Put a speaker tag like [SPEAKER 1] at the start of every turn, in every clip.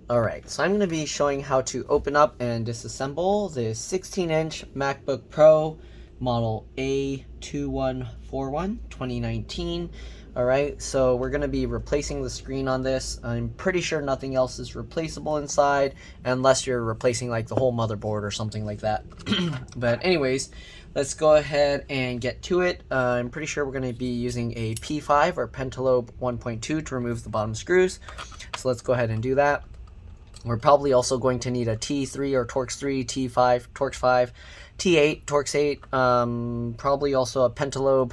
[SPEAKER 1] Alright, so I'm going to be showing how to open up and disassemble this 16-inch MacBook Pro model A2141 2019. Alright, so we're going to be replacing the screen on this. I'm pretty sure nothing else is replaceable inside, unless you're replacing like the whole motherboard or something like that. But anyways, let's go ahead and get to it. I'm pretty sure we're going to be using a P5 or Pentalobe 1.2 to remove the bottom screws. So let's go ahead and do that. We're probably also going to need a T3 or Torx 3, T5, Torx 5, T8, Torx 8, probably also a Pentalobe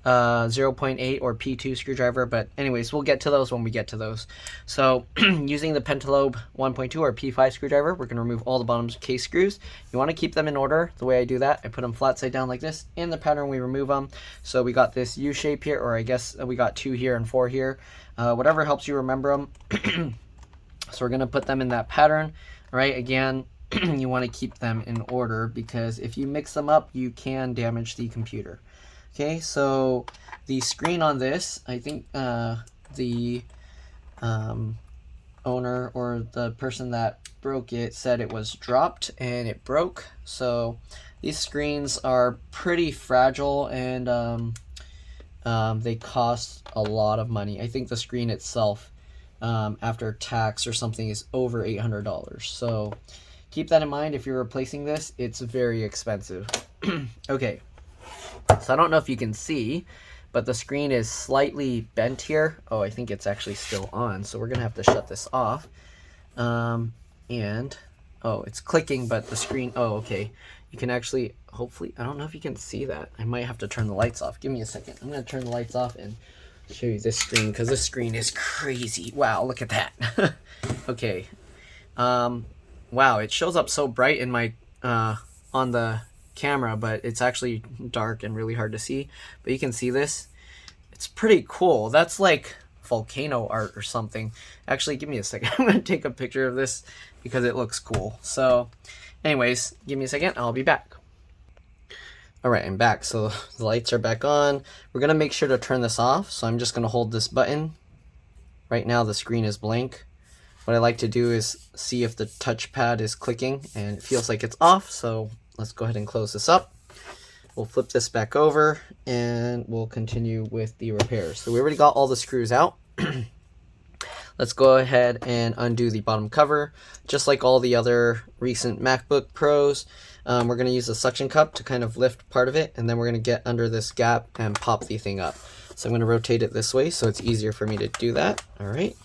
[SPEAKER 1] 0.8 or P2 screwdriver, but anyways, we'll get to those when we get to those. So using the Pentalobe 1.2 or P5 screwdriver, we're going to remove all the bottom case screws. You want to keep them in order. The way I do that, I put them flat side down like this. In the pattern, we remove them. So we got this U shape here, or I guess we got 2 here and 4 here. Whatever helps you remember them. So we're going to put them in that pattern. All right, again, you want to keep them in order because if you mix them up, you can damage the computer. Okay, so the screen on this, I think the owner or the person that broke it said it was dropped and it broke. So these screens are pretty fragile and they cost a lot of money. I think the screen itself after tax or something is over $800. So keep that in mind. If you're replacing this, it's very expensive. Okay, so I don't know if you can see, but the screen is slightly bent here. Oh, I think it's actually still on, so we're gonna have to shut this off. And oh, it's clicking, but the screen, oh, okay, you can actually, hopefully, I don't know if you can see that. I might have to turn the lights off. Give me a second. I'm gonna turn the lights off and show you this screen because this screen is crazy. Wow, look at that. Okay, wow, it shows up so bright in my on the camera, but it's actually dark and really hard to see. But you can see this. It's pretty cool. That's like volcano art or something. Actually, give me a second. I'm gonna take a picture of this because it looks cool. So anyways, give me a second, I'll be back. Alright, I'm back. So the lights are back on. We're going to make sure to turn this off. So I'm just going to hold this button. Right now the screen is blank. What I like to do is see if the touchpad is clicking, and it feels like it's off. So let's go ahead and close this up. We'll flip this back over and we'll continue with the repairs. So we already got all the screws out. Let's go ahead and undo the bottom cover. Just like all the other recent MacBook Pros, we're going to use a suction cup to kind of lift part of it, and then we're going to get under this gap and pop the thing up. So I'm going to rotate it this way so it's easier for me to do that. All right.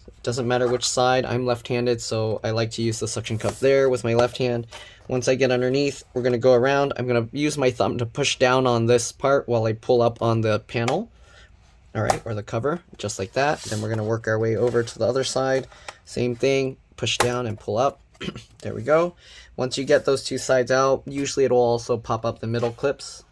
[SPEAKER 1] It doesn't matter which side. I'm left-handed, so I like to use the suction cup there with my left hand. Once I get underneath, we're going to go around. I'm going to use my thumb to push down on this part while I pull up on the panel. All right, or the cover, just like that. Then we're gonna work our way over to the other side. Same thing, push down and pull up. There we go. Once you get those two sides out, usually it'll also pop up the middle clips.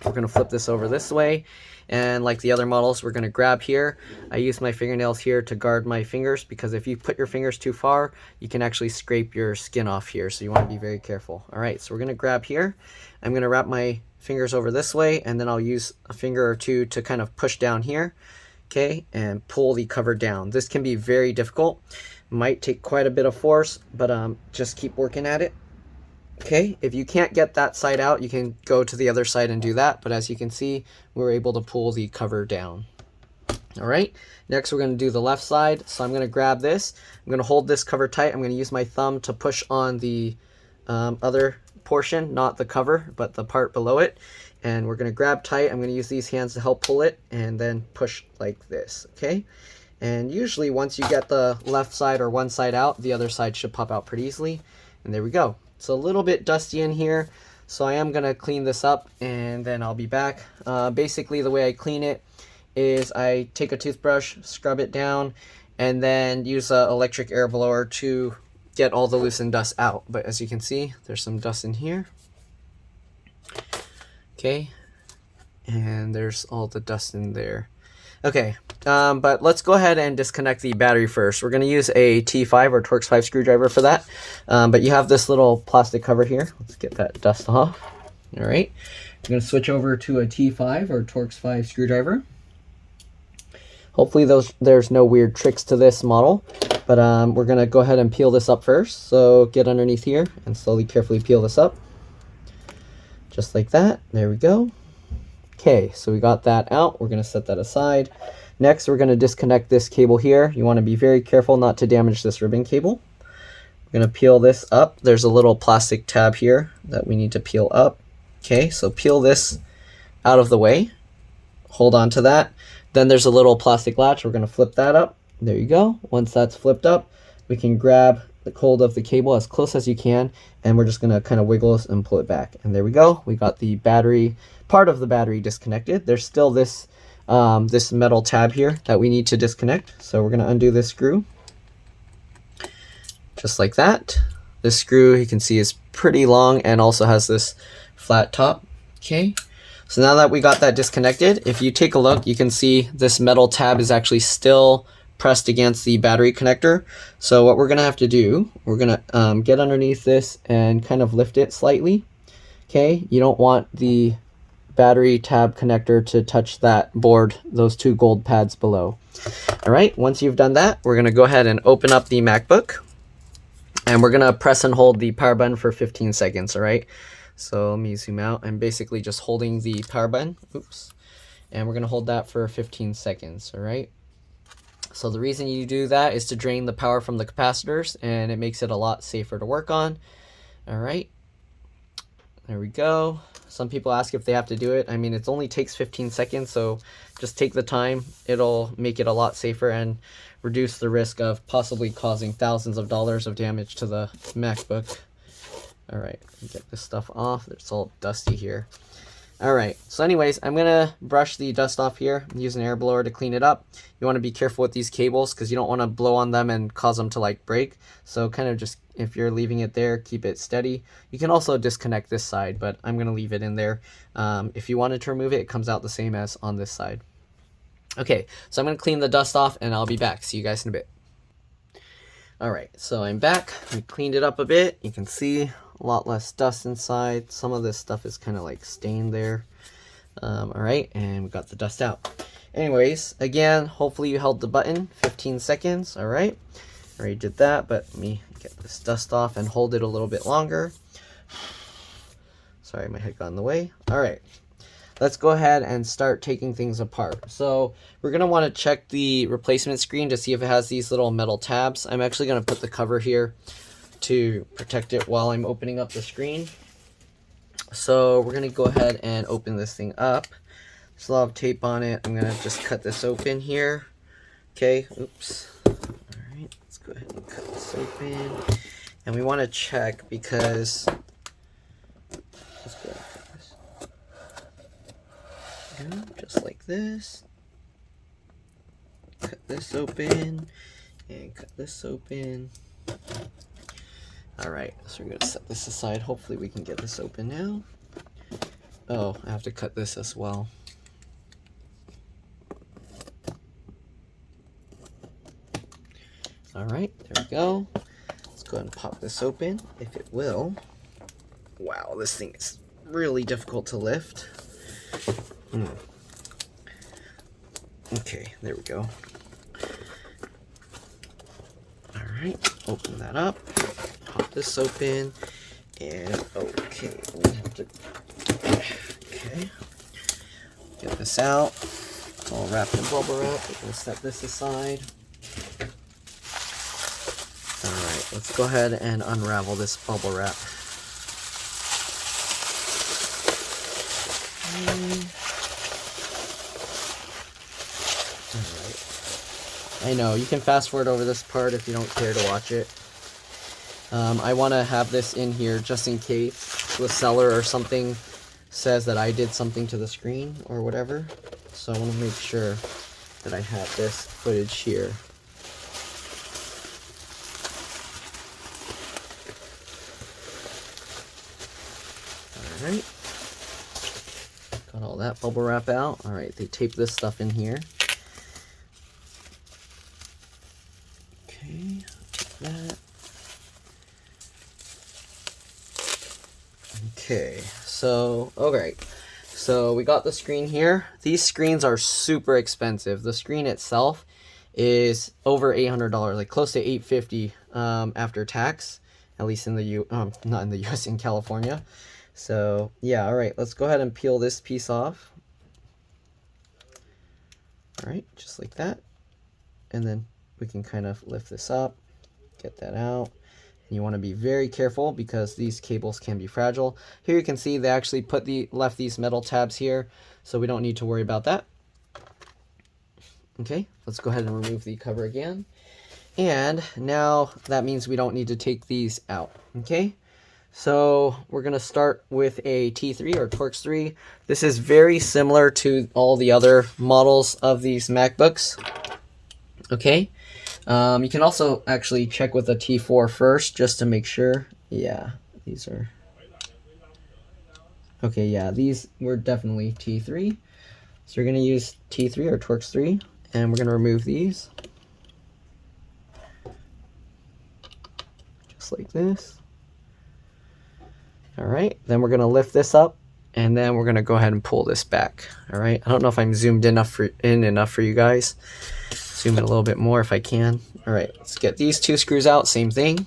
[SPEAKER 1] We're gonna flip this over this way. And like the other models, we're gonna grab here. I use my fingernails here to guard my fingers because if you put your fingers too far, you can actually scrape your skin off here. So you wanna be very careful. All right, so we're gonna grab here. I'm gonna wrap my fingers over this way, and then I'll use a finger or two to kind of push down here, okay, and pull the cover down. This can be very difficult. Might take quite a bit of force, but just keep working at it. Okay, if you can't get that side out, you can go to the other side and do that, but as you can see, we're able to pull the cover down. All right, next we're going to do the left side. So I'm going to grab this. I'm going to hold this cover tight. I'm going to use my thumb to push on the other portion, not the cover, but the part below it. And we're going to grab tight. I'm going to use these hands to help pull it and then push like this, okay? And usually once you get the left side or one side out, the other side should pop out pretty easily. And there we go. It's a little bit dusty in here, so I am going to clean this up and then I'll be back. Basically the way I clean it is I take a toothbrush, scrub it down, and then use an electric air blower to get all the loosened dust out. But as you can see, there's some dust in here. Okay, and there's all the dust in there. Okay, but let's go ahead and disconnect the battery first. We're going to use a T5 or Torx 5 screwdriver for that. But you have this little plastic cover here. Let's get that dust off. All right, I'm going to switch over to a T5 or Torx 5 screwdriver. Hopefully there's no weird tricks to this model, But we're gonna go ahead and peel this up first. So get underneath here and slowly, carefully peel this up. Just like that. There we go. Okay, so we got that out. We're gonna set that aside. Next, we're gonna disconnect this cable here. You wanna be very careful not to damage this ribbon cable. We're gonna peel this up. There's a little plastic tab here that we need to peel up. Okay, so peel this out of the way. Hold on to that. Then there's a little plastic latch. We're gonna flip that up. There you go. Once that's flipped up, we can grab the hold of the cable as close as you can, and we're just gonna kind of wiggle this and pull it back. And there we go. We got the battery, part of the battery disconnected. There's still this this metal tab here that we need to disconnect. So we're gonna undo this screw, just like that. This screw, you can see, is pretty long and also has this flat top. Okay. So now that we got that disconnected, if you take a look, you can see this metal tab is actually still pressed against the battery connector. So what we're gonna have to do, we're gonna get underneath this and kind of lift it slightly. Okay, you don't want the battery tab connector to touch that board, those two gold pads below. All right, once you've done that, we're gonna go ahead and open up the MacBook, and we're gonna press and hold the power button for 15 seconds, all right? So let me zoom out. I'm basically just holding the power button, oops, and we're gonna hold that for 15 seconds, all right? So the reason you do that is to drain the power from the capacitors, and it makes it a lot safer to work on. All right, there we go. Some people ask if they have to do it. I mean, it only takes 15 seconds, so just take the time. It'll make it a lot safer and reduce the risk of possibly causing thousands of dollars of damage to the MacBook. All right, get this stuff off. It's all dusty here. All right, so anyways, I'm gonna brush the dust off here and use an air blower to clean it up. You wanna be careful with these cables because you don't wanna blow on them and cause them to like break. So kind of just, if you're leaving it there, keep it steady. You can also disconnect this side, but I'm gonna leave it in there. If you wanted to remove it, it comes out the same as on this side. Okay, so I'm gonna clean the dust off and I'll be back. See you guys in a bit. All right, so I'm back. I cleaned it up a bit. You can see a lot less dust inside. Some of this stuff is kind of like stained there. All right, and we got the dust out. Anyways, again, hopefully you held the button 15 seconds. All right, already did that, but let me get this dust off and hold it a little bit longer. Sorry, my head got in the way. All right, let's go ahead and start taking things apart. So we're gonna wanna check the replacement screen to see if it has these little metal tabs. I'm actually gonna put the cover here to protect it while I'm opening up the screen. So we're gonna go ahead and open this thing up. There's a lot of tape on it. I'm gonna just cut this open here. Okay, oops. All right, let's go ahead and cut this open. And we wanna check because, let's go ahead and cut this. Just like this. Cut this open and cut this open. All right, so we're gonna set this aside. Hopefully we can get this open now. Oh, I have to cut this as well. All right, there we go. Let's go ahead and pop this open, if it will. Wow, this thing is really difficult to lift. Okay, there we go. All right, open that up. Pop this open, and okay, we have to, okay, get this out. It's all wrapped in bubble wrap. We're gonna set this aside. All right, let's go ahead and unravel this bubble wrap. All right. I know you can fast forward over this part if you don't care to watch it. I want to have this in here just in case the seller or something says that I did something to the screen or whatever. So I want to make sure that I have this footage here. Alright. Got all that bubble wrap out. Alright, they tape this stuff in here. Okay, that. Okay, so, alright, so we got the screen here. These screens are super expensive. The screen itself is over $800, like close to $850 after tax, at least in the not in the US, in California. So yeah, all right, let's go ahead and peel this piece off. All right, just like that. And then we can kind of lift this up, get that out. And you want to be very careful because these cables can be fragile. Here you can see they actually left these metal tabs here, so we don't need to worry about that. Okay, let's go ahead and remove the cover again. And now that means we don't need to take these out. Okay, so we're going to start with a T3 or Torx 3. This is very similar to all the other models of these MacBooks. Okay, you can also actually check with a T4 first just to make sure. Yeah, these are okay. Yeah, these were definitely T3. So we're going to use T3 or Torx 3, and we're going to remove these just like this. All right, then we're going to lift this up, and then we're going to go ahead and pull this back. All right, I don't know if I'm zoomed in enough for you guys. Zoom in a little bit more if I can. All right, let's get these two screws out. Same thing.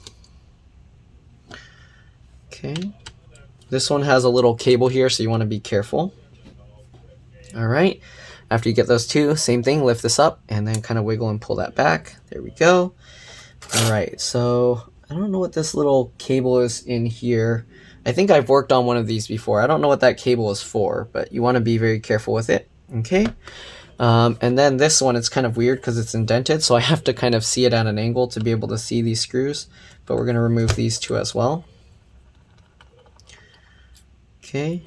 [SPEAKER 1] Okay, this one has a little cable here, so you want to be careful. All right, after you get those two, same thing, lift this up and then kind of wiggle and pull that back. There we go. All right, so I don't know what this little cable is in here. I think I've worked on one of these before. I don't know what that cable is for, but you want to be very careful with it. Okay. And then this one, it's kind of weird because it's indented, so I have to kind of see it at an angle to be able to see these screws, but we're going to remove these two as well. Okay,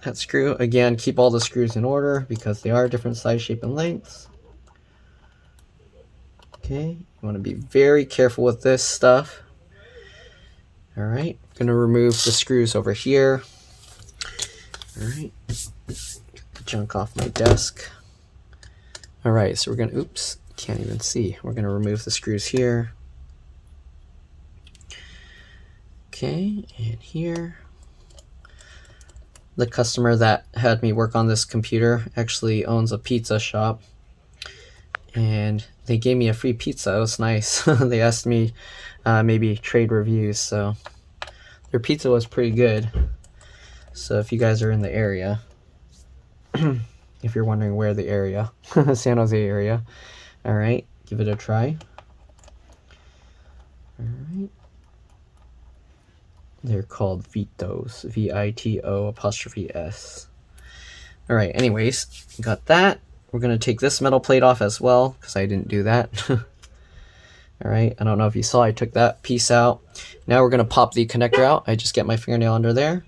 [SPEAKER 1] that screw, again, keep all the screws in order because they are different size, shape, and lengths. Okay, you want to be very careful with this stuff. All right, I'm going to remove the screws over here. All right, get the junk off my desk. All right, so we're going to, oops, can't even see. We're going to remove the screws here. Okay, and here. The customer that had me work on this computer actually owns a pizza shop, and they gave me a free pizza. It was nice. They asked me maybe trade reviews, so their pizza was pretty good. So if you guys are in the area, if you're wondering where the area, San Jose area, all right, give it a try. All right. They're called Vitos, V-I-T-O''S. All right, anyways, got that. We're going to take this metal plate off as well because I didn't do that. All right, I don't know if you saw, I took that piece out. Now we're going to pop the connector out. I just get my fingernail under there,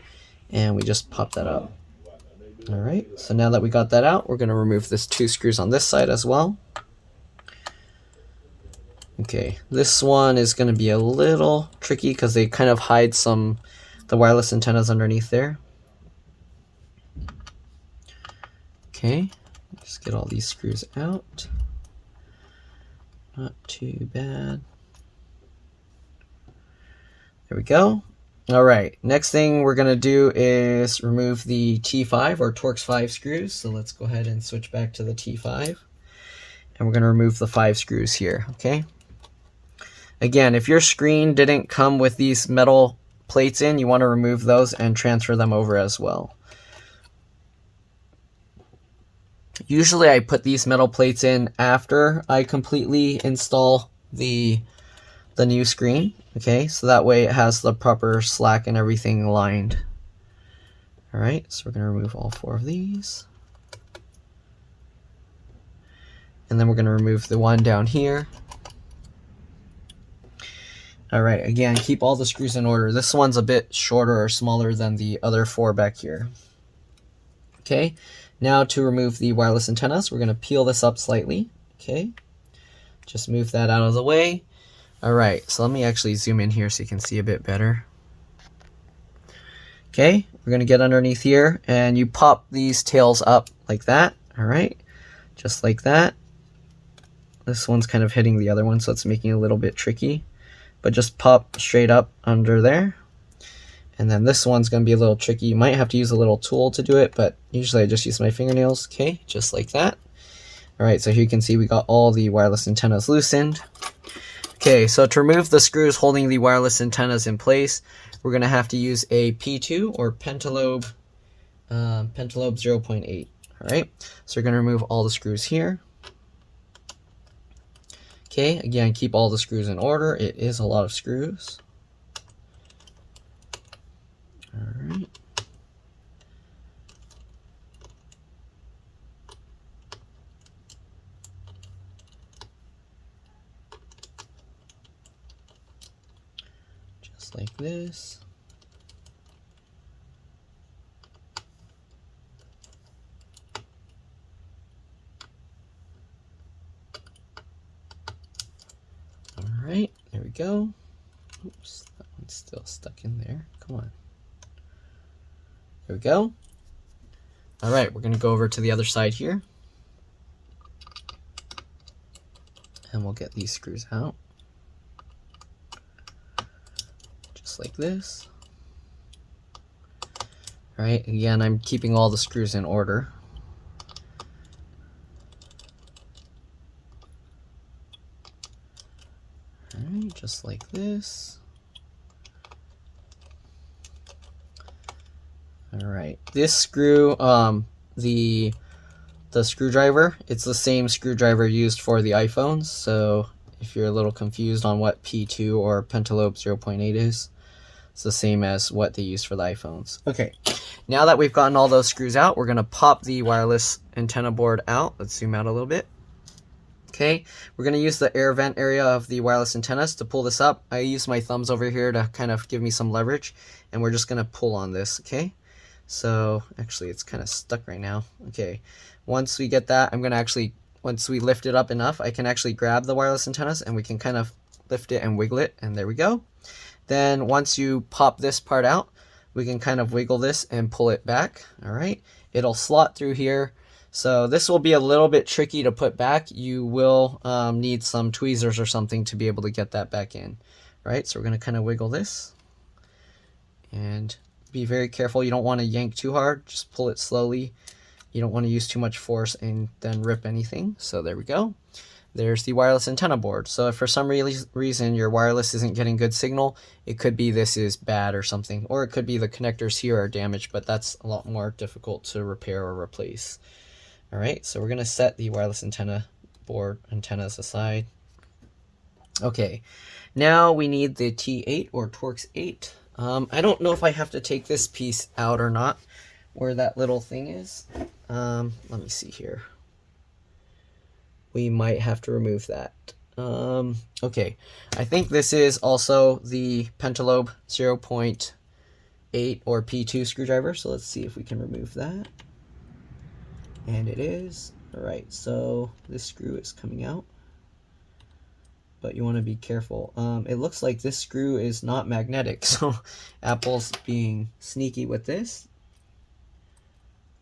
[SPEAKER 1] and we just pop that out. All right, so now that we got that out, we're going to remove this two screws on this side as well. Okay, this one is going to be a little tricky because they kind of hide the wireless antennas underneath there. Okay, just get all these screws out. Not too bad. There we go. All right, next thing we're going to do is remove the T5 or Torx 5 screws. So let's go ahead and switch back to the T5. And we're going to remove the 5 screws here, okay? Again, if your screen didn't come with these metal plates in, you want to remove those and transfer them over as well. Usually I put these metal plates in after I completely install the new screen, okay? So that way it has the proper slack and everything lined. All right, so we're going to remove all 4 of these. And then we're going to remove the one down here. All right, again, keep all the screws in order. This one's a bit shorter or smaller than the other 4 back here. Okay, now to remove the wireless antennas, we're going to peel this up slightly. Okay, just move that out of the way. All right, so let me actually zoom in here so you can see a bit better. Okay, we're going to get underneath here, and you pop these tails up like that. All right, just like that. This one's kind of hitting the other one, so it's making it a little bit tricky. But just pop straight up under there. And then this one's going to be a little tricky. You might have to use a little tool to do it, but usually I just use my fingernails. Okay, just like that. All right, so here you can see we got all the wireless antennas loosened. Okay, so to remove the screws holding the wireless antennas in place, we're going to have to use a P2 or pentalobe 0.8. All right, so we're going to remove all the screws here. Okay, again, keep all the screws in order. It is a lot of screws. All right. Just like this. All right, there we go. Oops, that one's still stuck in there. Come on. There we go. All right, we're going to go over to the other side here. And we'll get these screws out. Just like this. All right, again, I'm keeping all the screws in order. All right, just like this. All right, this screw, the screwdriver, it's the same screwdriver used for the iPhones. So if you're a little confused on what P2 or pentalobe 0.8 is, it's the same as what they use for the iPhones. Okay, now that we've gotten all those screws out, we're gonna pop the wireless antenna board out. Let's zoom out a little bit. Okay, we're gonna use the air vent area of the wireless antennas to pull this up. I use my thumbs over here to kind of give me some leverage, and we're just gonna pull on this, okay? So actually it's kind of stuck right now. Okay, once we get that, I'm gonna actually, once we lift it up enough, I can actually grab the wireless antennas and we can kind of lift it and wiggle it, and there we go. Then once you pop this part out, we can kind of wiggle this and pull it back. All right, it'll slot through here. So this will be a little bit tricky to put back. You will need some tweezers or something to be able to get that back in. All right, so we're gonna kind of wiggle this and be very careful. You don't want to yank too hard, just pull it slowly. You don't want to use too much force and then rip anything. So there we go. There's the wireless antenna board. So if for some reason your wireless isn't getting good signal, it could be this is bad or something, or it could be the connectors here are damaged, but that's a lot more difficult to repair or replace. All right, so we're gonna set the wireless antenna board antennas aside. Okay, now we need the T8 or Torx 8. I don't know if I have to take this piece out or not, where that little thing is. Let me see here. We might have to remove that. Okay, I think this is also the pentalobe 0.8 or P2 screwdriver, so let's see if we can remove that. And it is. All right, so this screw is coming out, but you want to be careful. It looks like this screw is not magnetic, so Apple's being sneaky with this.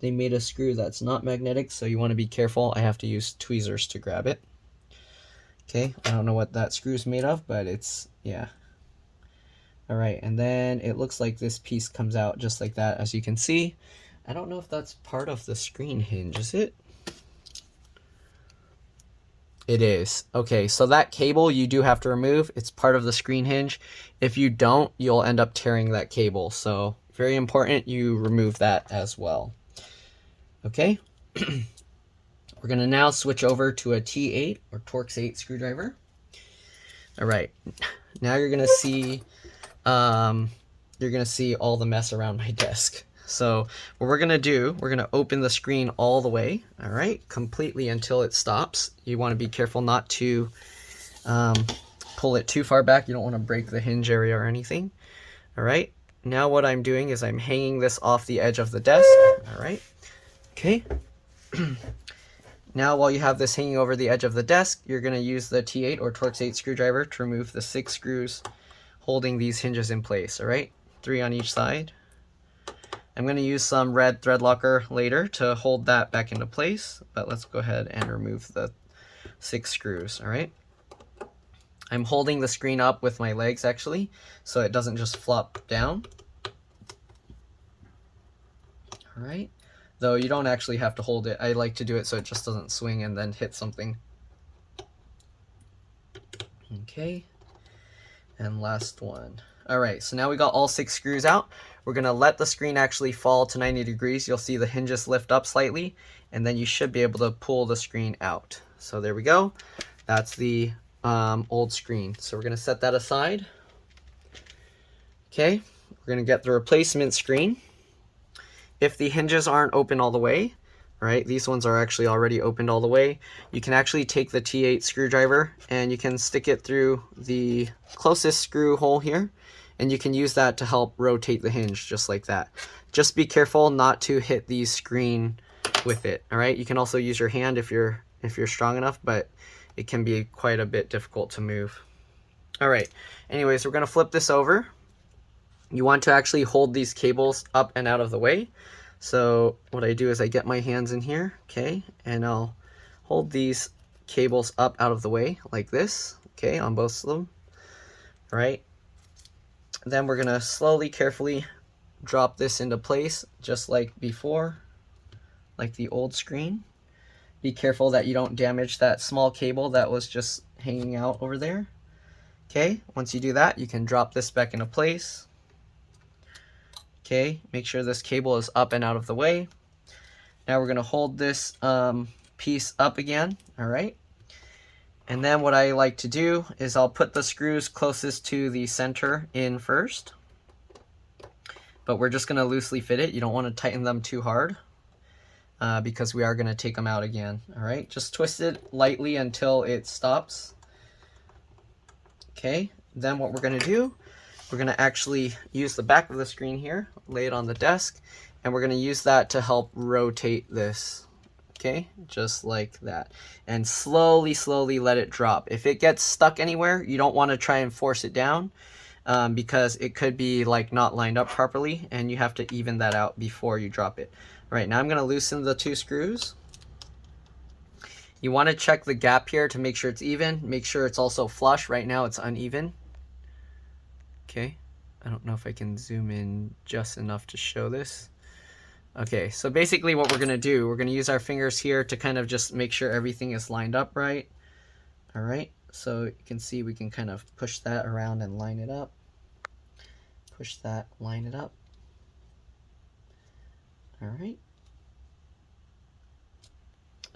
[SPEAKER 1] They made a screw that's not magnetic, so you want to be careful. I have to use tweezers to grab it. Okay, I don't know what that screw's made of, but it's, yeah. All right, and then it looks like this piece comes out just like that, as you can see. I don't know if that's part of the screen hinge, is it? It is. Okay, so that cable you do have to remove. It's part of the screen hinge. If you don't, you'll end up tearing that cable. So very important you remove that as well. Okay, we're gonna now switch over to a T8 or Torx 8 screwdriver. All right, now you're gonna see all the mess around my desk. So what we're gonna do, we're gonna open the screen all the way, all right, completely until it stops. You want to be careful not to pull it too far back. You don't want to break the hinge area or anything. All right, now what I'm doing is I'm hanging this off the edge of the desk. All right, okay. Now while you have this hanging over the edge of the desk, you're gonna use the T8 or Torx 8 screwdriver to remove the 6 screws holding these hinges in place. All right, 3 on each side. I'm going to use some red thread locker later to hold that back into place, but let's go ahead and remove the 6 screws, all right? I'm holding the screen up with my legs actually, so it doesn't just flop down. All right, though you don't actually have to hold it. I like to do it so it just doesn't swing and then hit something. Okay, and last one. All right, so now we got all 6 screws out. We're gonna let the screen actually fall to 90 degrees. You'll see the hinges lift up slightly, and then you should be able to pull the screen out. So there we go. That's the old screen. So we're gonna set that aside. Okay, we're gonna get the replacement screen. If the hinges aren't open all the way, right, these ones are actually already opened all the way, you can actually take the T8 screwdriver and you can stick it through the closest screw hole here, and you can use that to help rotate the hinge just like that. Just be careful not to hit the screen with it. All right, you can also use your hand if you're strong enough, but it can be quite a bit difficult to move. All right, anyways, we're gonna flip this over. You want to actually hold these cables up and out of the way. So what I do is I get my hands in here, okay, and I'll hold these cables up out of the way like this, okay, on both of them, right? Then we're gonna slowly, carefully drop this into place, just like before, like the old screen. Be careful that you don't damage that small cable that was just hanging out over there. Okay, once you do that, you can drop this back into place. Okay, make sure this cable is up and out of the way. Now we're gonna hold this piece up again, all right? And then what I like to do is I'll put the screws closest to the center in first, but we're just gonna loosely fit it. You don't wanna tighten them too hard because we are gonna take them out again, all right? Just twist it lightly until it stops. Okay, then what we're gonna do, we're gonna actually use the back of the screen here, lay it on the desk, and we're gonna use that to help rotate this. Okay, just like that. And slowly, slowly let it drop. If it gets stuck anywhere, you don't wanna try and force it down because it could be like not lined up properly, and you have to even that out before you drop it. All right, now I'm gonna loosen the 2 screws. You wanna check the gap here to make sure it's even. Make sure it's also flush. Right now it's uneven. Okay, I don't know if I can zoom in just enough to show this. Okay, so basically what we're gonna do, we're gonna use our fingers here to kind of just make sure everything is lined up right. All right, so you can see we can kind of push that around and line it up. Push that, line it up. All right.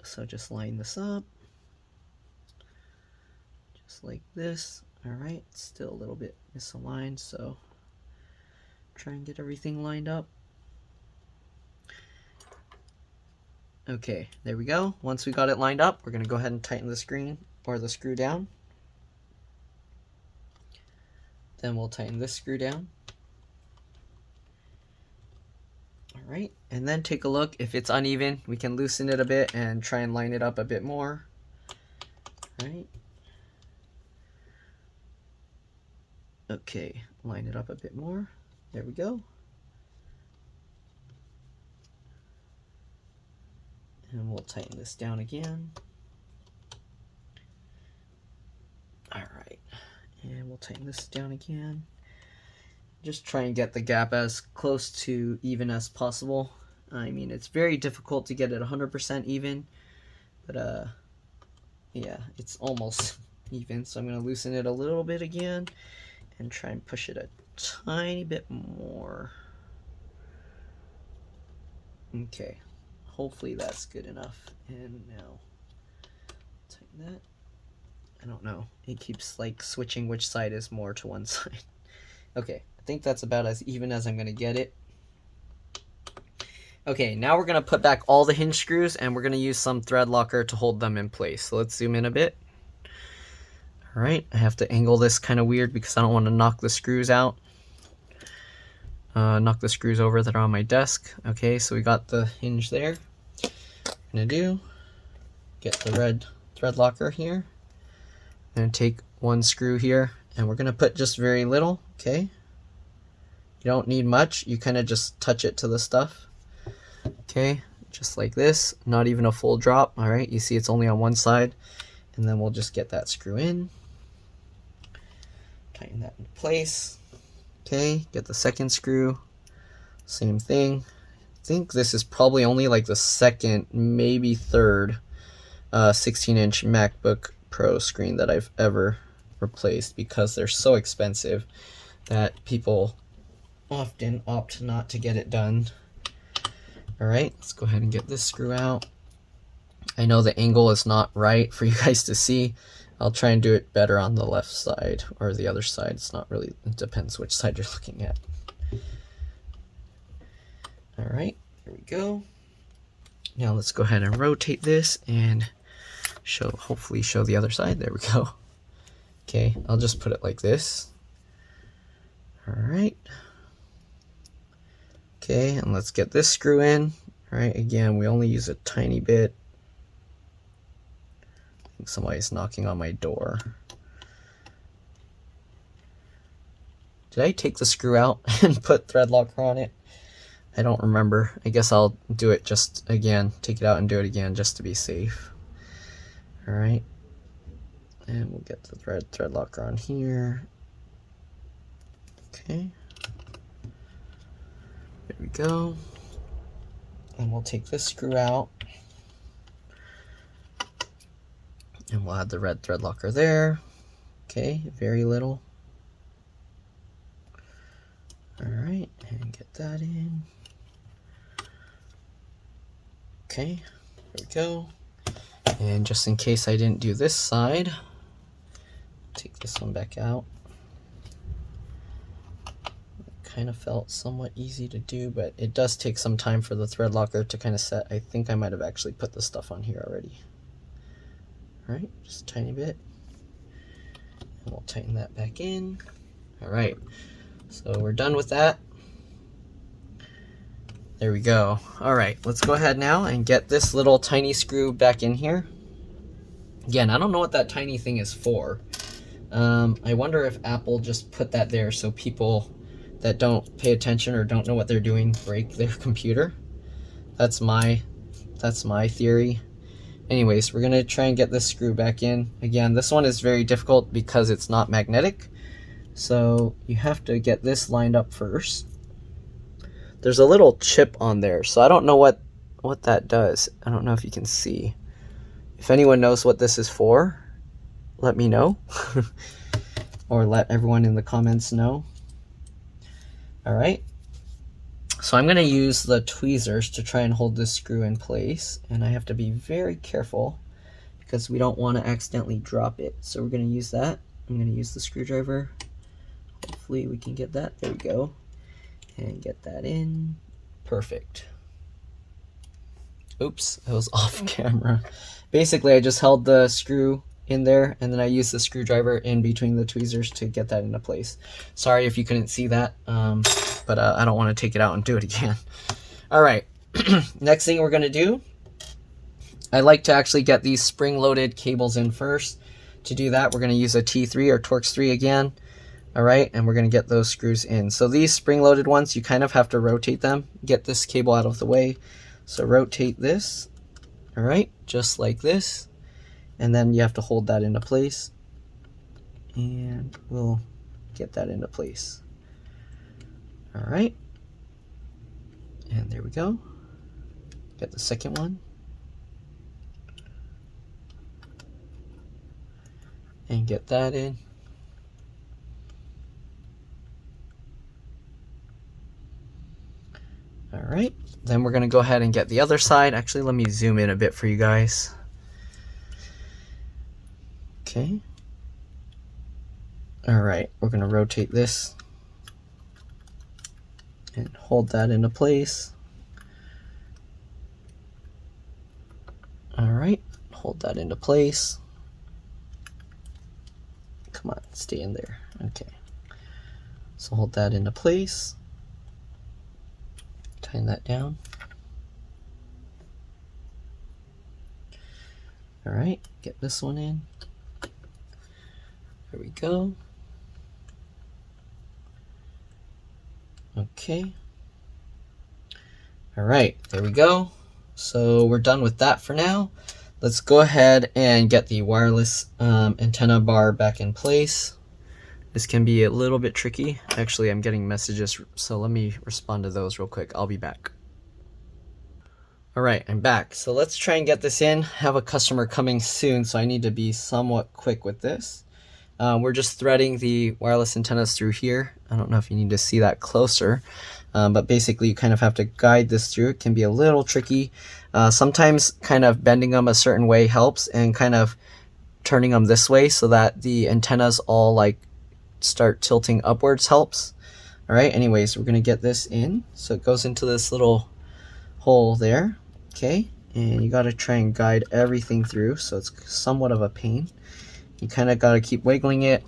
[SPEAKER 1] So just line this up. Just like this. All right, it's still a little bit misaligned, so try and get everything lined up. Okay, there we go. Once we got it lined up, we're gonna go ahead and tighten the screen or the screw down. Then we'll tighten this screw down. All right, and then take a look. If it's uneven, we can loosen it a bit and try and line it up a bit more. All right. Okay, line it up a bit more. There we go. And we'll tighten this down again. All right, and we'll tighten this down again. Just try and get the gap as close to even as possible. I mean, it's very difficult to get it 100% even, but yeah, it's almost even. So I'm gonna loosen it a little bit again and try and push it a tiny bit more. Okay, hopefully that's good enough. And now tighten that. I don't know, it keeps like switching which side is more to one side. Okay, I think that's about as even as I'm gonna get it. Okay, now we're gonna put back all the hinge screws and we're gonna use some thread locker to hold them in place. So let's zoom in a bit. All right, I have to angle this kind of weird because I don't want to knock the screws out. Knock the screws over that are on my desk. Okay, so we got the hinge there. What I'm gonna do, get the red thread locker here. I'm gonna take one screw here and we're gonna put just very little, okay? You don't need much, you kind of just touch it to the stuff. Okay, just like this, not even a full drop. All right, you see it's only on one side, and then we'll just get that screw in. Tighten that into place. Okay, get the second screw, same thing. think this is probably only like the second, maybe third 16-inch MacBook Pro screen that I've ever replaced, because they're so expensive that people often opt not to get it done. All right, let's go ahead and get this screw out. I know the angle is not right for you guys to see. I'll try and do it better on the left side or the other side. It's not really, it depends which side you're looking at. All right, here we go. Now let's go ahead and rotate this and hopefully show the other side. There we go. Okay, I'll just put it like this. All right. Okay, and let's get this screw in. All right, again, we only use a tiny bit. I think somebody's knocking on my door. Did I take the screw out and put thread locker on it? I don't remember. I guess I'll do it just again, take it out and do it again just to be safe. All right, and we'll get the thread locker on here. Okay, there we go. And we'll take this screw out, and we'll add the red thread locker there. Okay, very little. All right, and get that in. Okay, there we go. And just in case I didn't do this side, take this one back out. It kind of felt somewhat easy to do, but it does take some time for the thread locker to kind of set. I think I might have actually put the stuff on here already. All right, just a tiny bit. And we'll tighten that back in. All right, so we're done with that. There we go. All right, let's go ahead now and get this little tiny screw back in here. Again, I don't know what that tiny thing is for. I wonder if Apple just put that there so people that don't pay attention or don't know what they're doing break their computer. That's my theory. Anyways, we're gonna try and get this screw back in. Again, this one is very difficult because it's not magnetic. So you have to get this lined up first. There's a little chip on there, so I don't know what that does. I don't know if you can see. If anyone knows what this is for, let me know. Or let everyone in the comments know. All right. So I'm going to use the tweezers to try and hold this screw in place. And I have to be very careful because we don't want to accidentally drop it. So we're going to use that. I'm going to use the screwdriver. Hopefully we can get that. There we go. And get that in. Perfect. Oops, that was off camera. Basically, I just held the screw in there, and then I used the screwdriver in between the tweezers to get that into place. Sorry if you couldn't see that, but I don't want to take it out and do it again. All right, next thing we're going to do, I like to actually get these spring-loaded cables in first. To do that, we're going to use a T3 or Torx 3 again. All right, and we're going to get those screws in. So these spring-loaded ones, you kind of have to rotate them, get this cable out of the way. So rotate this, all right, just like this. And then you have to hold that into place. And we'll get that into place. All right. And there we go. Get the second one. And get that in. All right, then we're gonna go ahead and get the other side. Actually, let me zoom in a bit for you guys. Okay. All right, we're gonna rotate this and hold that into place. All right, hold that into place. Come on, stay in there. Okay. So hold that into place. Tighten that down. All right, get this one in. There we go. Okay. All right, there we go. So we're done with that for now. Let's go ahead and get the wireless antenna bar back in place. This can be a little bit tricky. Actually, I'm getting messages, so let me respond to those real quick. I'll be back. All right, I'm back. So let's try and get this in. I have a customer coming soon, so I need to be somewhat quick with this. We're just threading the wireless antennas through here. I don't know if you need to see that closer, but basically you kind of have to guide this through. It can be a little tricky. Sometimes kind of bending them a certain way helps, and kind of turning them this way so that the antennas all like start tilting upwards helps. All right, anyways, we're gonna get this in. So it goes into this little hole there, okay? And you gotta try and guide everything through, so it's somewhat of a pain. You kind of got to keep wiggling it,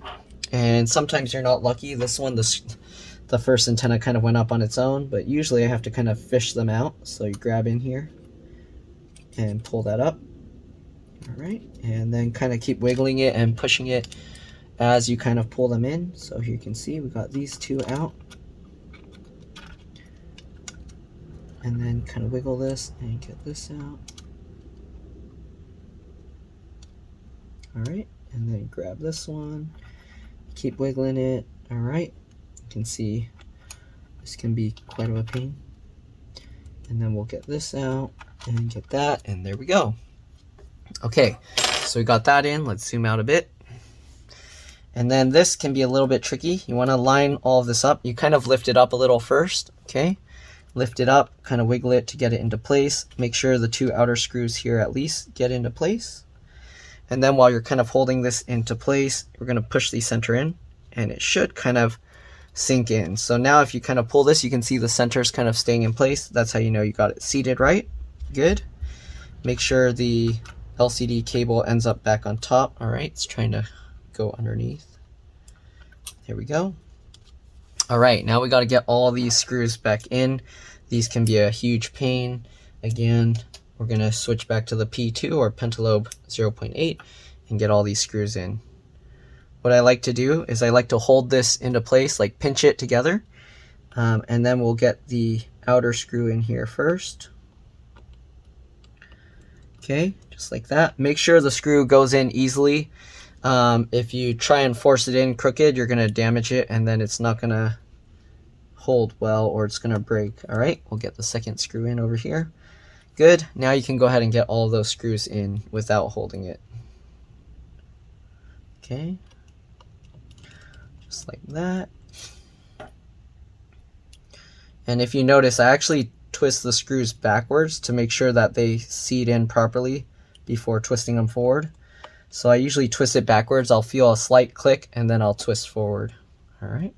[SPEAKER 1] and sometimes you're not lucky. This one, the first antenna kind of went up on its own, but usually I have to kind of fish them out. So you grab in here and pull that up. All right, and then kind of keep wiggling it and pushing it as you kind of pull them in. So here you can see we got these two out, and then kind of wiggle this and get this out. All right. And then grab this one, keep wiggling it. All right, you can see this can be quite of a pain. And then we'll get this out and get that, and there we go. Okay, so we got that in. Let's zoom out a bit. And then this can be a little bit tricky. You want to line all of this up. You kind of lift it up a little first, okay? Lift it up, kind of wiggle it to get it into place. Make sure the two outer screws here at least get into place. And then while you're kind of holding this into place, we're going to push the center in, and it should kind of sink in. So now if you kind of pull this, you can see the center's kind of staying in place. That's how you know you got it seated right. Good. Make sure the LCD cable ends up back on top. All right, it's trying to go underneath. There we go. All right, now we got to get all these screws back in. These can be a huge pain. Again, we're going to switch back to the P2 or Pentalobe 0.8 and get all these screws in. What I like to do is I like to hold this into place, like pinch it together, and then we'll get the outer screw in here first. Okay, just like that. Make sure the screw goes in easily. If you try and force it in crooked, you're going to damage it, and then it's not going to hold well, or it's going to break. All right, we'll get the second screw in over here. Good. Now you can go ahead and get all of those screws in without holding it. Okay. Just like that. And if you notice, I actually twist the screws backwards to make sure that they seat in properly before twisting them forward. So I usually twist it backwards. I'll feel a slight click and then I'll twist forward. All right.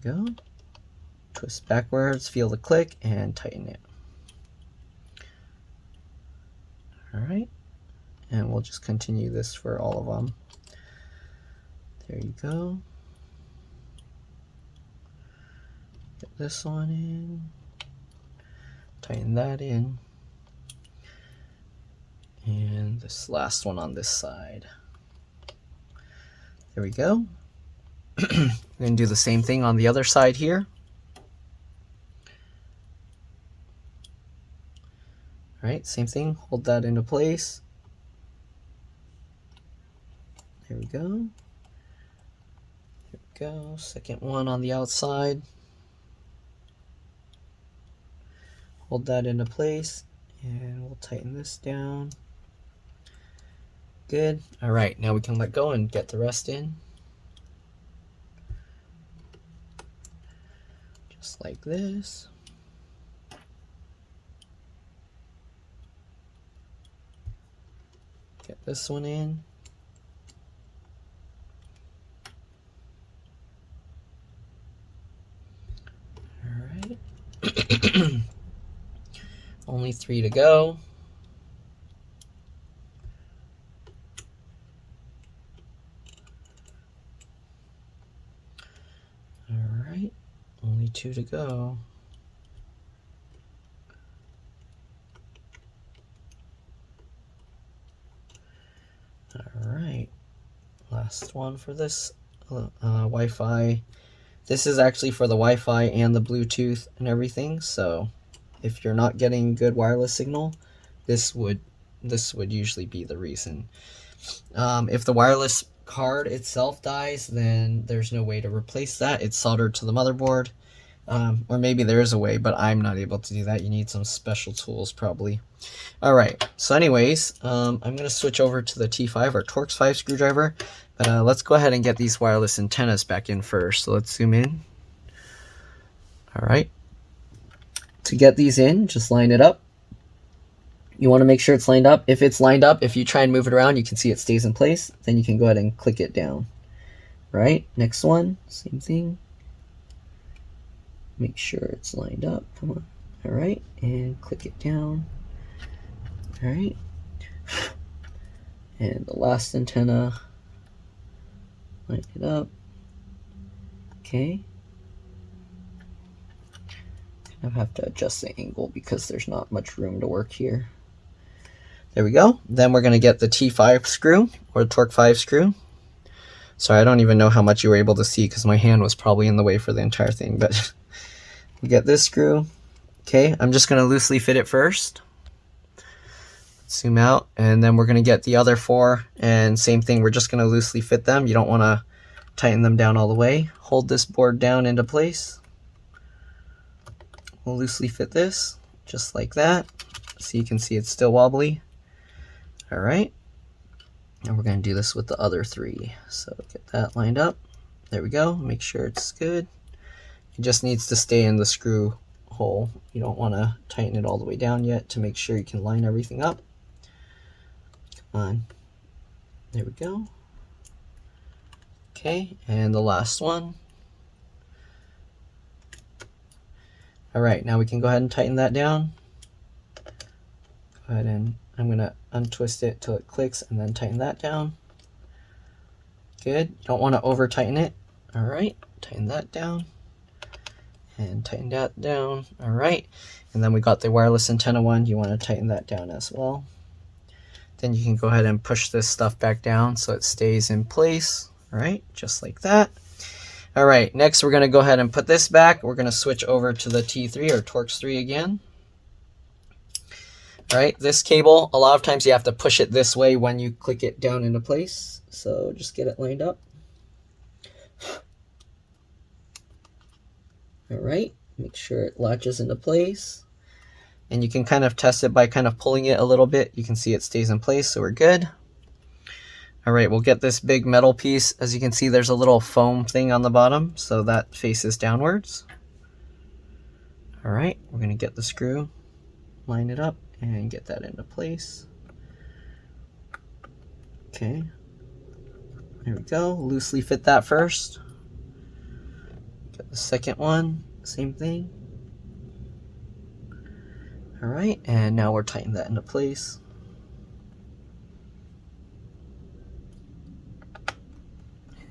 [SPEAKER 1] Go. Twist backwards, feel the click, and tighten it. All right, and we'll just continue this for all of them. There you go. Get this one in, tighten that in, and this last one on this side. There we go. We're going to do the same thing on the other side here. All right, same thing, hold that into place. There we go. Here we go, second one on the outside. Hold that into place, and we'll tighten this down. Good. All right, now we can let go and get the rest in. Just like this. Get this one in. All right. Only 3 to go. All right. Only 2 to go. All right, last one for this Wi-Fi. This is actually for the Wi-Fi and the Bluetooth and everything. So if you're not getting good wireless signal, this would usually be the reason. If the wireless card itself dies, then there's no way to replace that. It's soldered to the motherboard, Or maybe there is a way, but I'm not able to do that. You need some special tools probably. All right, so anyways, I'm going to switch over to the T5 or Torx 5 screwdriver, but let's go ahead and get these wireless antennas back in first. So let's zoom in. All right, to get these in, just line it up. You want to make sure it's lined up. If it's lined up, if you try and move it around, you can see it stays in place. Then you can go ahead and click it down. Right, next one, same thing. Make sure it's lined up. Come on. All right, and click it down. All right. And the last antenna, line it up. Okay. I have to adjust the angle because there's not much room to work here. There we go. Then we're going to get the T5 screw or the Torx 5 screw. Sorry, I don't even know how much you were able to see because my hand was probably in the way for the entire thing, but we get this screw. Okay, I'm just going to loosely fit it first. Zoom out, and then we're going to get the other 4, and same thing, we're just going to loosely fit them. You don't want to tighten them down all the way. Hold this board down into place. We'll loosely fit this, just like that. So you can see it's still wobbly. All right, and we're going to do this with the other 3. So get that lined up. There we go. Make sure it's good. It just needs to stay in the screw hole. You don't want to tighten it all the way down yet to make sure you can line everything up. Come on. There we go. Okay, and the last one. All right, now we can go ahead and tighten that down. Go ahead and I'm going to untwist it till it clicks and then tighten that down. Good. You don't want to over tighten it. All right, tighten that down and tighten that down. All right, and then we got the wireless antenna one. You want to tighten that down as well. Then you can go ahead and push this stuff back down so it stays in place. All right, just like that. All right, next we're going to go ahead and put this back. We're going to switch over to the T3 or Torx 3 again. All right, this cable, a lot of times you have to push it this way when you click it down into place. So just get it lined up. All right, make sure it latches into place. And you can kind of test it by kind of pulling it a little bit. You can see it stays in place, so we're good. All right, we'll get this big metal piece. As you can see, there's a little foam thing on the bottom, so that faces downwards. All right, we're gonna get the screw, line it up, and get that into place. Okay, there we go. Loosely fit that first. Get the second one, same thing. All right, and now we're tightening that into place.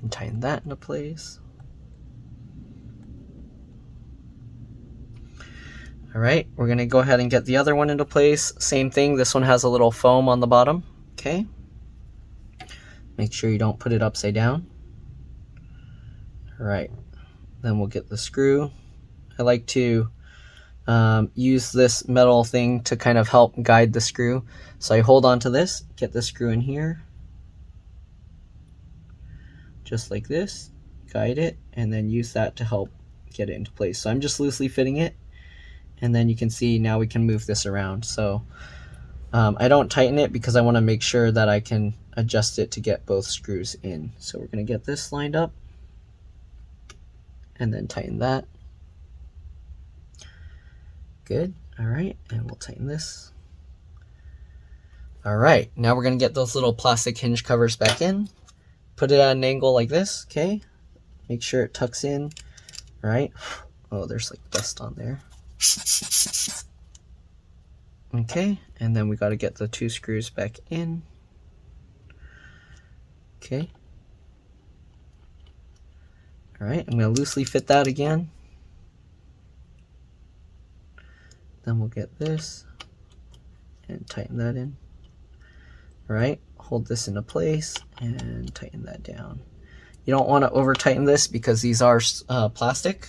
[SPEAKER 1] And tighten that into place. All right, we're gonna go ahead and get the other one into place. Same thing, this one has a little foam on the bottom, okay? Make sure you don't put it upside down. All right, then we'll get the screw. I like to use this metal thing to kind of help guide the screw. So I hold on to this, get the screw in here, just like this, guide it, and then use that to help get it into place. So I'm just loosely fitting it, and then you can see now we can move this around. So I don't tighten it because I want to make sure that I can adjust it to get both screws in. So we're going to get this lined up and then tighten that. Good. All right, and we'll tighten this. All right, now we're going to get those little plastic hinge covers back in. Put it at an angle like this, okay? Make sure it tucks in, right? Oh, there's like dust on there. Okay, and then we got to get the 2 screws back in. Okay. All right, I'm going to loosely fit that again. Then we'll get this and tighten that in. All right, hold this into place and tighten that down. You don't want to over tighten this because these are plastic,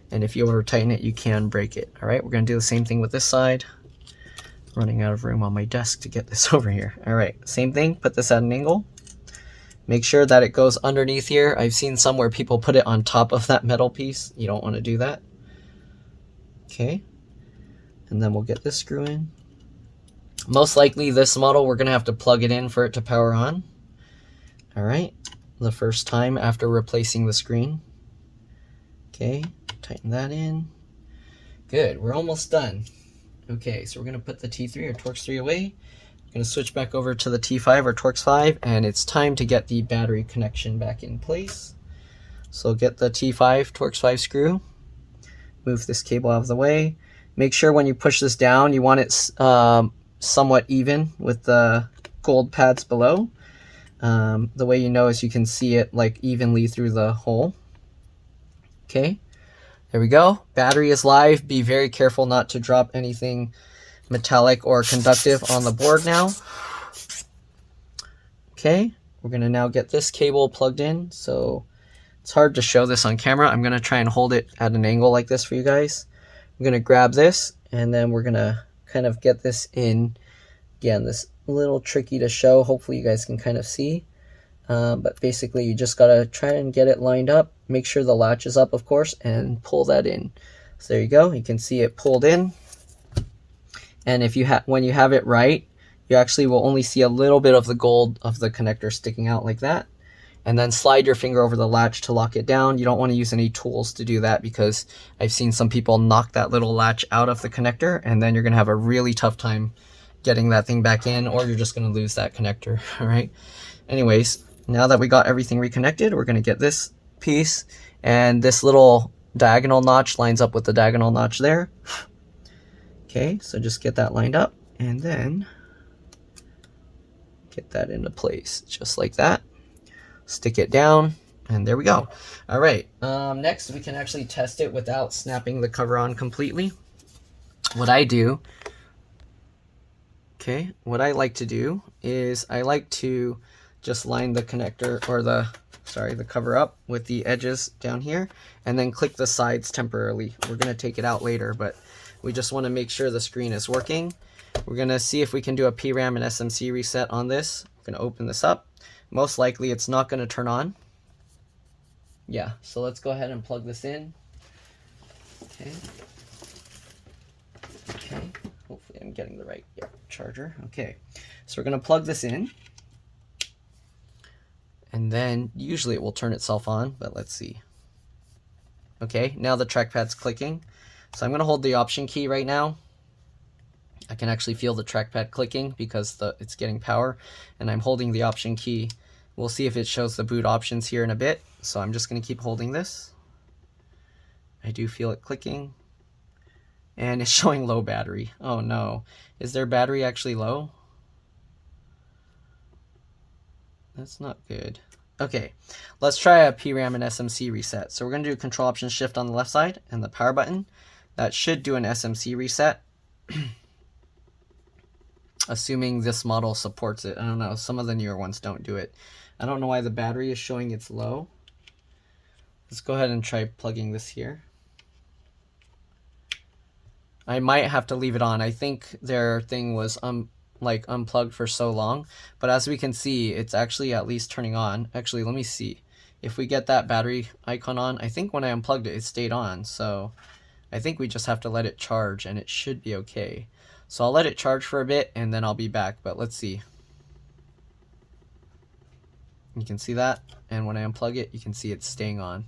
[SPEAKER 1] and if you over tighten it, you can break it. All right, we're going to do the same thing with this side. Running out of room on my desk to get this over here. All right, same thing, put this at an angle. Make sure that it goes underneath here. I've seen some where people put it on top of that metal piece. You don't want to do that. Okay, and then we'll get this screw in. Most likely this model, we're gonna have to plug it in for it to power on. All right, the first time after replacing the screen. Okay, tighten that in. Good, we're almost done. Okay, so we're gonna put the T3 or Torx 3 away. I'm gonna switch back over to the T5 or Torx 5, and it's time to get the battery connection back in place. So get the T5 Torx 5 screw, move this cable out of the way. Make sure when you push this down, you want it somewhat even with the gold pads below. The way you know is you can see it like evenly through the hole. Okay, there we go. Battery is live. Be very careful not to drop anything metallic or conductive on the board now. Okay, we're gonna now get this cable plugged in. So it's hard to show this on camera. I'm gonna try and hold it at an angle like this for you guys. I'm gonna grab this and then we're gonna kind of get this in. Again, this a little tricky to show. Hopefully you guys can kind of see. But basically you just gotta try and get it lined up. Make sure the latch is up, of course, and pull that in. So there you go. You can see it pulled in. And if you when you have it right, you actually will only see a little bit of the gold of the connector sticking out like that. And then slide your finger over the latch to lock it down. You don't want to use any tools to do that because I've seen some people knock that little latch out of the connector, and then you're gonna have a really tough time getting that thing back in, or you're just gonna lose that connector. All right. Anyways, now that we got everything reconnected, we're gonna get this piece, and this little diagonal notch lines up with the diagonal notch there. Okay, so just get that lined up and then get that into place just like that. Stick it down, and there we go. All right, next we can actually test it without snapping the cover on completely. What I like to do is I like to just line the connector or the cover up with the edges down here, and then click the sides temporarily. We're gonna take it out later, but we just want to make sure the screen is working. We're gonna see if we can do a PRAM and SMC reset on this. We're gonna open this up. Most likely it's not gonna turn on. Yeah, so let's go ahead and plug this in. Okay. Okay, hopefully I'm getting the right charger. Okay, so we're gonna plug this in. And then usually it will turn itself on, but let's see. Okay, now the trackpad's clicking. So I'm gonna hold the option key right now. I can actually feel the trackpad clicking because it's getting power, and I'm holding the option key. We'll see if it shows the boot options here in a bit. So I'm just gonna keep holding this. I do feel it clicking. And it's showing low battery. Oh no, is their battery actually low? That's not good. Okay, let's try a PRAM and SMC reset. So we're gonna do Control Option Shift on the left side and the power button. That should do an SMC reset. Assuming this model supports it. I don't know, some of the newer ones don't do it. I don't know why the battery is showing it's low. Let's go ahead and try plugging this here. I might have to leave it on. I think their thing was unplugged for so long, but as we can see, it's actually at least turning on. Actually, let me see. If we get that battery icon on, I think when I unplugged it, it stayed on. So I think we just have to let it charge and it should be okay. So I'll let it charge for a bit and then I'll be back, but let's see. You can see that, and when I unplug it, you can see it's staying on.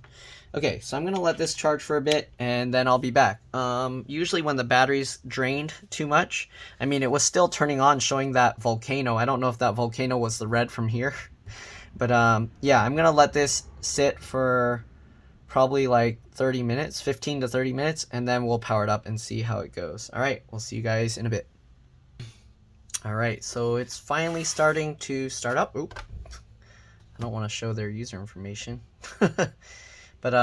[SPEAKER 1] Okay, so I'm gonna let this charge for a bit and then I'll be back. Usually when the battery's drained too much, I mean, it was still turning on, showing that volcano. I don't know if that volcano was the red from here, but yeah, I'm gonna let this sit for probably like 30 minutes, 15 to 30 minutes, and then we'll power it up and see how it goes. All right, we'll see you guys in a bit. All right, so it's finally starting to start up. Oop. I don't want to show their user information. But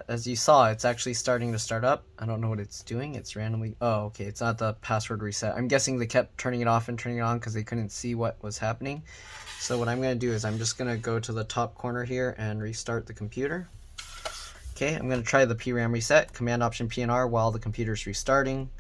[SPEAKER 1] as you saw, it's actually starting to start up. I don't know what it's doing. It's randomly... Oh, okay. It's not the password reset. I'm guessing they kept turning it off and turning it on because they couldn't see what was happening. So what I'm going to do is I'm just going to go to the top corner here and restart the computer. Okay, I'm going to try the PRAM reset, Command Option PNR, while the computer's restarting.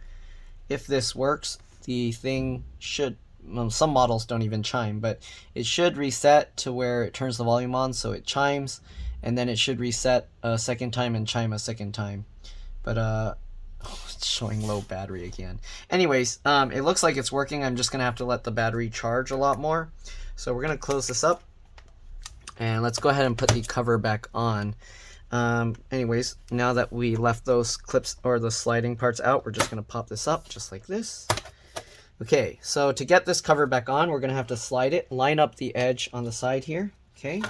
[SPEAKER 1] If this works, the thing should... Well, some models don't even chime, but it should reset to where it turns the volume on so it chimes, and then it should reset a second time and chime a second time. But It's showing low battery again. Anyways, it looks like it's working. I'm just gonna have to let the battery charge a lot more. So we're gonna close this up, and let's go ahead and put the cover back on. Anyways, now that we left those clips or the sliding parts out, we're just gonna pop this up just like this. Okay, so to get this cover back on, we're gonna have to slide it, line up the edge on the side here, okay?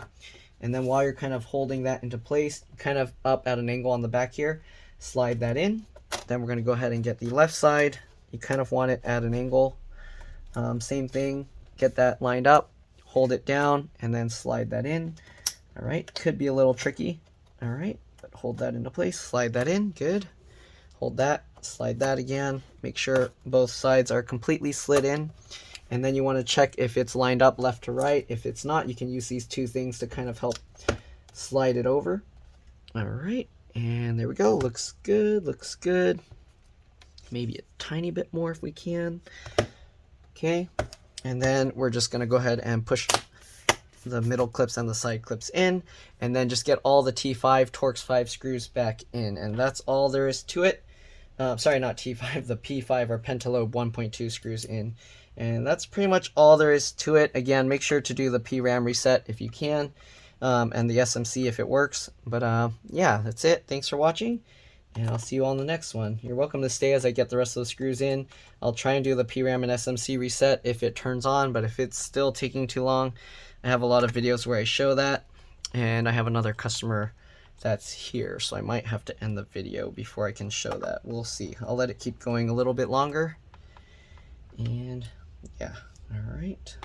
[SPEAKER 1] And then while you're kind of holding that into place, kind of up at an angle on the back here, slide that in. Then we're gonna go ahead and get the left side. You kind of want it at an angle. Same thing, get that lined up, hold it down, and then slide that in. All right, could be a little tricky. All right, but hold that into place, slide that in, good. Hold that, slide that again, make sure both sides are completely slid in, and then you want to check if it's lined up left to right. If it's not, you can use these two things to kind of help slide it over. All right, and there we go, looks good, looks good. Maybe a tiny bit more if we can. Okay, and then we're just going to go ahead and push the middle clips and the side clips in, and then just get all the T5 Torx 5 screws back in, and that's all there is to it. Sorry, not T5, the P5 or Pentalobe 1.2 screws in. And that's pretty much all there is to it. Again, make sure to do the PRAM reset if you can, and the SMC if it works. But yeah, that's it. Thanks for watching, and I'll see you all in the next one. You're welcome to stay as I get the rest of the screws in. I'll try and do the PRAM and SMC reset if it turns on, but if it's still taking too long, I have a lot of videos where I show that, and I have another customer that's here, so I might have to end the video before I can show that. We'll see. I'll let it keep going a little bit longer. And yeah, all right.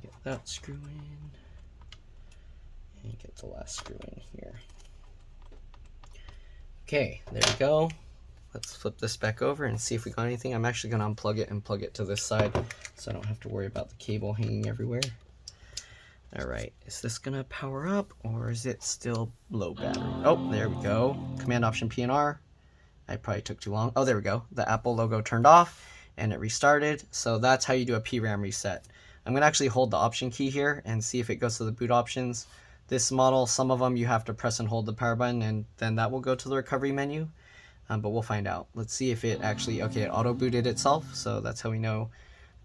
[SPEAKER 1] Get that screw in, and get the last screw in here. Okay, there we go. Let's flip this back over and see if we got anything. I'm actually gonna unplug it and plug it to this side so I don't have to worry about the cable hanging everywhere. All right, is this gonna power up or is it still low battery? Oh, there we go. Command Option P and R. I probably took too long. Oh, there we go. The Apple logo turned off and it restarted. So that's how you do a PRAM reset. I'm gonna actually hold the Option key here and see if it goes to the boot options. This model, some of them you have to press and hold the power button, and then that will go to the recovery menu. But we'll find out. Let's see if it actually, okay, it auto booted itself. So that's how we know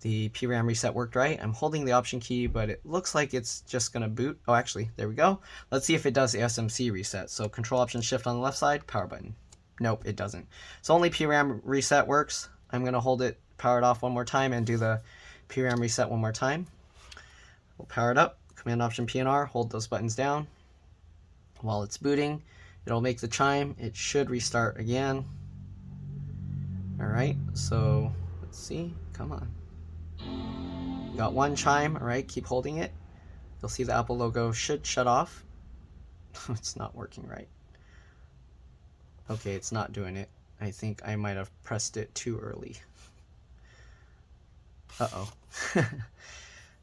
[SPEAKER 1] the PRAM reset worked right. I'm holding the Option key, but it looks like it's just gonna boot. Oh, actually, there we go. Let's see if it does the SMC reset. So Control Option Shift on the left side, power button. Nope, it doesn't. So only PRAM reset works. I'm gonna hold it powered off one more time and do the PRAM reset one more time. We'll power it up, Command Option P and R, hold those buttons down. While it's booting, it'll make the chime. It should restart again. All right, so let's see, come on. Got one chime, all right, keep holding it. You'll see the Apple logo should shut off. It's not working right. Okay, it's not doing it. I think I might have pressed it too early. Uh-oh.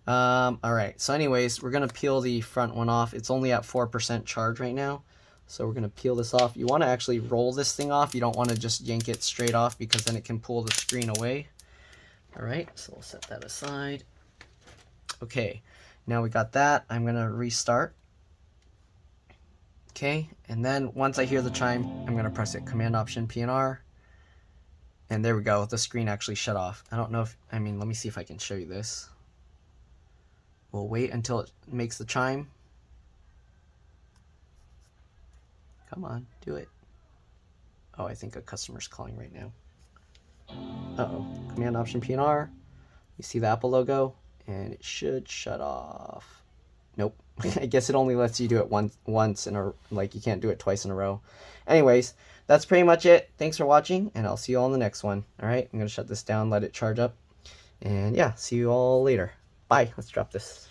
[SPEAKER 1] All right, so anyways, we're gonna peel the front one off. It's only at 4% charge right now. So we're gonna peel this off. You wanna actually roll this thing off. You don't wanna just yank it straight off because then it can pull the screen away. All right, so we'll set that aside. Okay, now we got that. I'm gonna restart. Okay, and then once I hear the chime, I'm gonna press it, Command Option P and R. And there we go, the screen actually shut off. I don't know if, let me see if I can show you this. We'll wait until it makes the chime. Come on, do it. Oh, I think a customer's calling right now. Uh-oh, Command Option P and R. You see the Apple logo, and it should shut off. Nope. I guess it only lets you do it once in a, like you can't do it twice in a row. Anyways, that's pretty much it. Thanks for watching, and I'll see you all in the next one. All right, I'm gonna shut this down, let it charge up, and yeah, see you all later. Bye. Let's drop this.